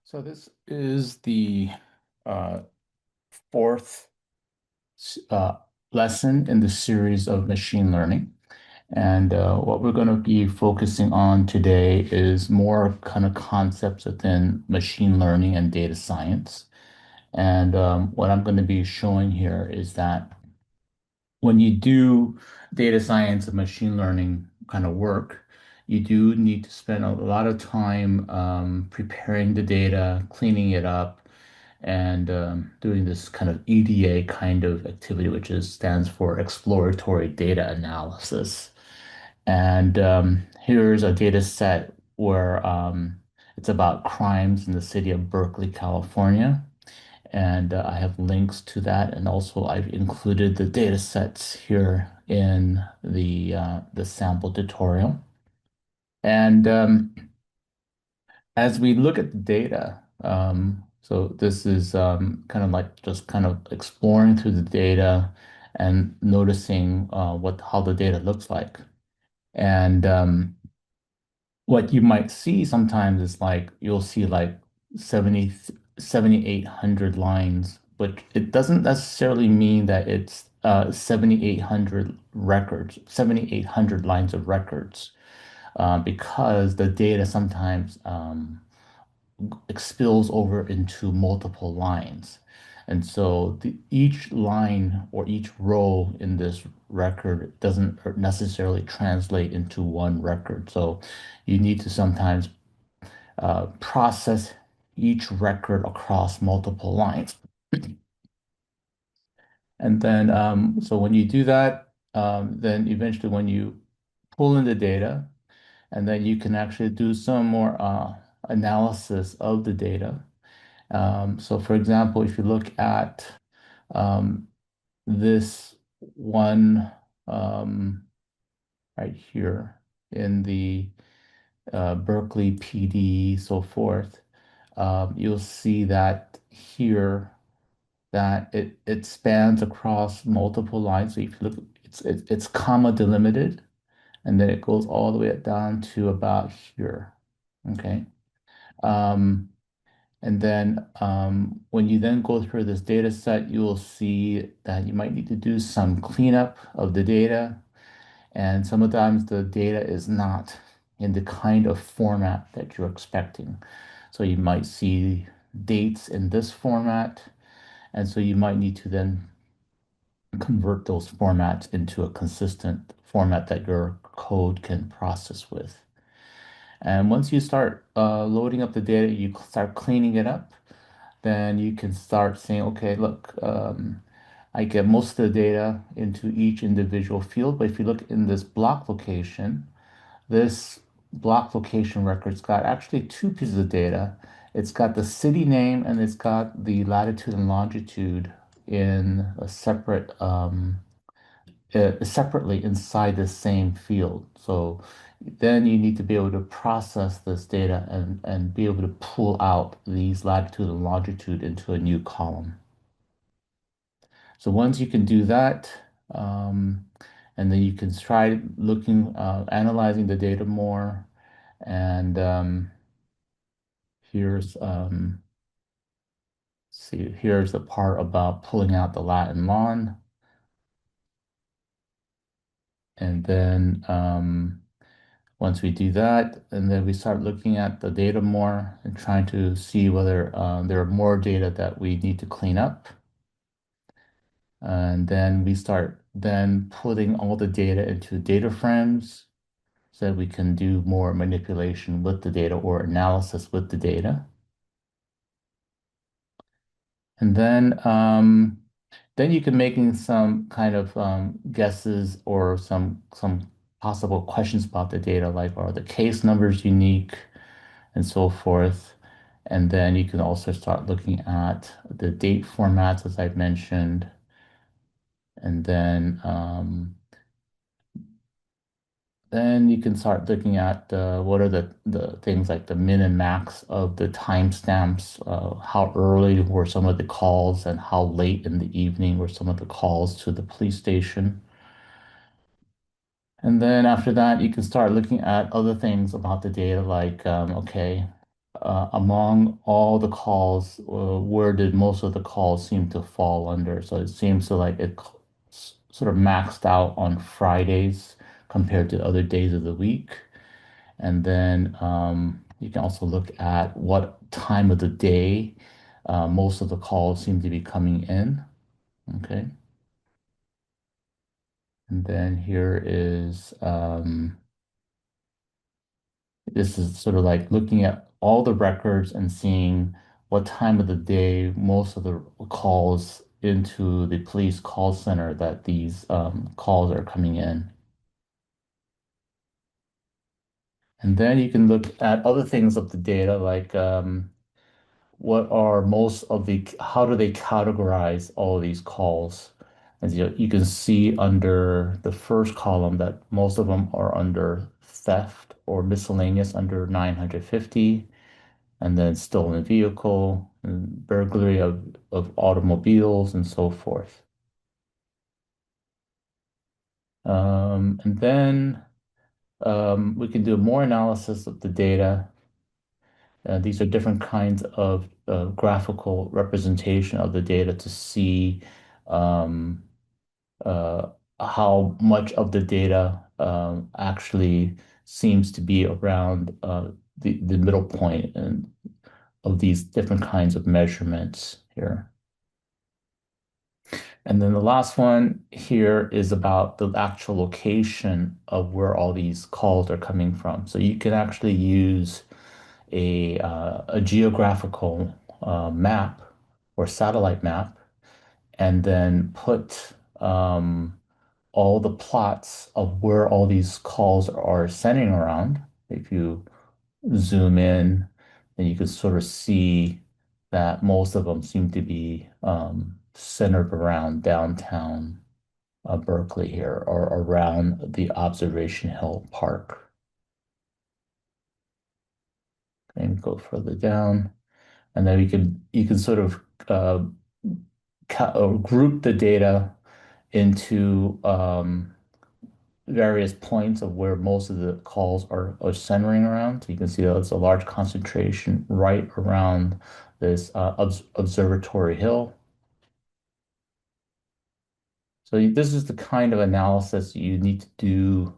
So this is the uh, fourth uh, lesson in the series of machine learning. And what we're going to be focusing on today is more kind of concepts within machine learning and data science. And what I'm going to be showing here is that when you do data science and machine learning kind of work, you do need to spend a lot of time preparing the data, cleaning it up, and doing this kind of EDA kind of activity, which stands for Exploratory Data Analysis. And here's a data set where it's about crimes in the city of Berkeley, California. And I have links to that. And also I've included the data sets here in the sample tutorial. And as we look at the data, so this is kind of like just kind of exploring through the data and noticing how the data looks like. And what you might see sometimes is like you'll see like 7,800 lines, but it doesn't necessarily mean that it's 7,800 records, 7,800 lines of records, because the data sometimes spills over into multiple lines. And so each line or each row in this record doesn't necessarily translate into one record. So you need to sometimes process each record across multiple lines. And then, so when you do that, then eventually when you pull in the data, and then you can actually do some more analysis of the data. So for example, if you look at um, this one right here in the Berkeley PD, so forth, you'll see that here that it spans across multiple lines. So if you look, it's comma delimited, and then it goes all the way down to about here. Okay. Um, And then when you then go through this data set, you will see that you might need to do some cleanup of the data. And sometimes the data is not in the kind of format that you're expecting. So you might see dates in this format. And so you might need to then convert those formats into a consistent format that your code can process with. And once you start loading up the data, you start cleaning it up, then you can start saying, okay, look, I get most of the data into each individual field, but if you look in this block location record's got actually two pieces of data. It's got the city name and it's got the latitude and longitude in a separately inside the same field. So then you need to be able to process this data and be able to pull out these latitude and longitude into a new column. So once you can do that, um, and then you can try analyzing the data more. And here's, see, here's the part about pulling out the lat and lon. And then once we do that, and then we start looking at the data more and trying to see whether there are more data that we need to clean up. And then we start then putting all the data into data frames so that we can do more manipulation with the data or analysis with the data. And then you can making some kind of guesses or some possible questions about the data, like are the case numbers unique and so forth. And then you can also start looking at the date formats, as I've mentioned. And then you can start looking at what are the things like the min and max of the timestamps, how early were some of the calls and how late in the evening were some of the calls to the police station. And then after that, you can start looking at other things about the data, like, okay, among all the calls, where did most of the calls seem to fall under? So it seems to like sort of maxed out on Fridays compared to other days of the week. And then you can also look at what time of the day most of the calls seem to be coming in. Okay. And then here is this is sort of like looking at all the records and seeing what time of the day most of the calls into the police call center that these calls are coming in. And then you can look at other things of the data, like what are most of how do they categorize all of these calls? As you can see under the first column that most of them are under theft or miscellaneous under 950. And then stolen vehicle, and burglary of automobiles, and so forth. And then we can do more analysis of the data. These are different kinds of graphical representation of the data to see um, uh, how much of the data actually seems to be around the middle point and of these different kinds of measurements here. And then the last one here is about the actual location of where all these calls are coming from. So you can actually use a geographical map or satellite map and then put all the plots of where all these calls are centering around. If you zoom in, and you can sort of see that most of them seem to be centered around downtown Berkeley here or around the Observation Hill Park. And go further down, and then you can sort of or group the data into various points of where most of the calls are centering around. So you can see that it's a large concentration right around this observatory hill. So this is the kind of analysis you need to do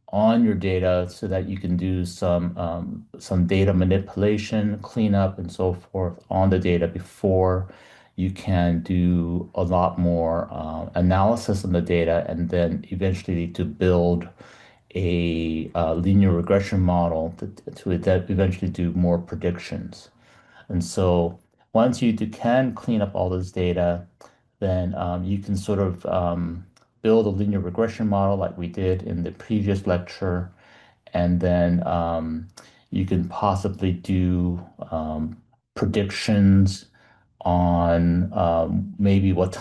on your data so that you can do some data manipulation, cleanup, and so forth on the data before you can do a lot more analysis on the data and then eventually to build a linear regression model to eventually do more predictions. And so once can clean up all this data, then you can sort of build a linear regression model like we did in the previous lecture. And then you can possibly do predictions on maybe what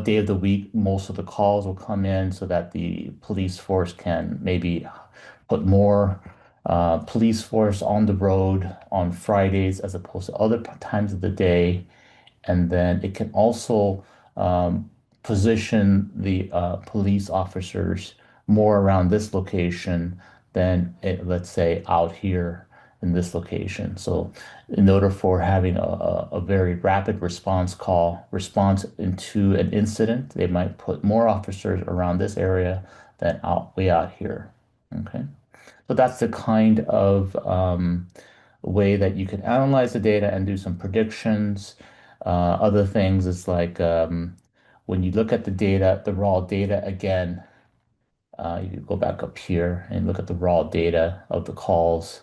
day of the week most of the calls will come in so that the police force can maybe put more police force on the road on Fridays as opposed to other times of the day. And then it can also um, position the police officers more around this location than let's say out here in this location. So in order for having a very rapid response into an incident, they might put more officers around this area than way out here. Okay. So that's the kind of way that you can analyze the data and do some predictions. Other things is like when you look at the data, the raw data again, you can go back up here and look at the raw data of the calls.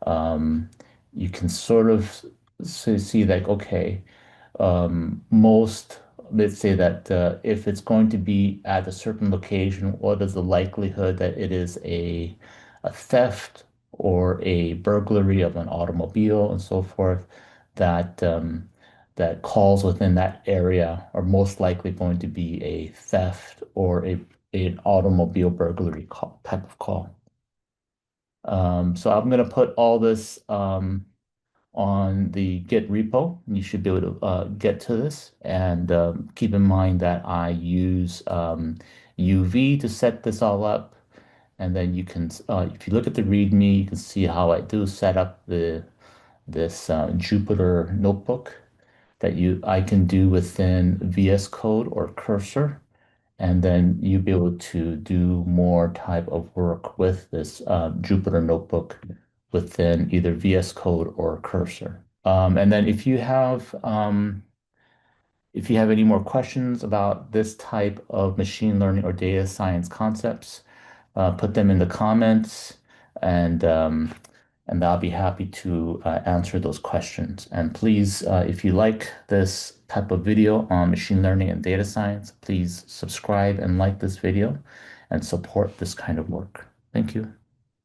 Um, you can sort of see like, okay, most, let's say that if it's going to be at a certain location, what is the likelihood that it is a theft or a burglary of an automobile and so forth, that that calls within that area are most likely going to be a theft or an automobile burglary type of call. So I'm going to put all this on the Git repo. You should be able to get to this. And keep in mind that I use UV to set this all up. And then you can, if you look at the README, you can see how I do set up this Jupyter notebook that I can do within VS Code or Cursor, and then you'll be able to do more type of work with this Jupyter notebook within either VS Code or Cursor. And then if you have any more questions about this type of machine learning or data science concepts, put them in the comments, and I'll be happy to answer those questions. And please, if you like this type of video on machine learning and data science, please subscribe and like this video and support this kind of work. Thank you.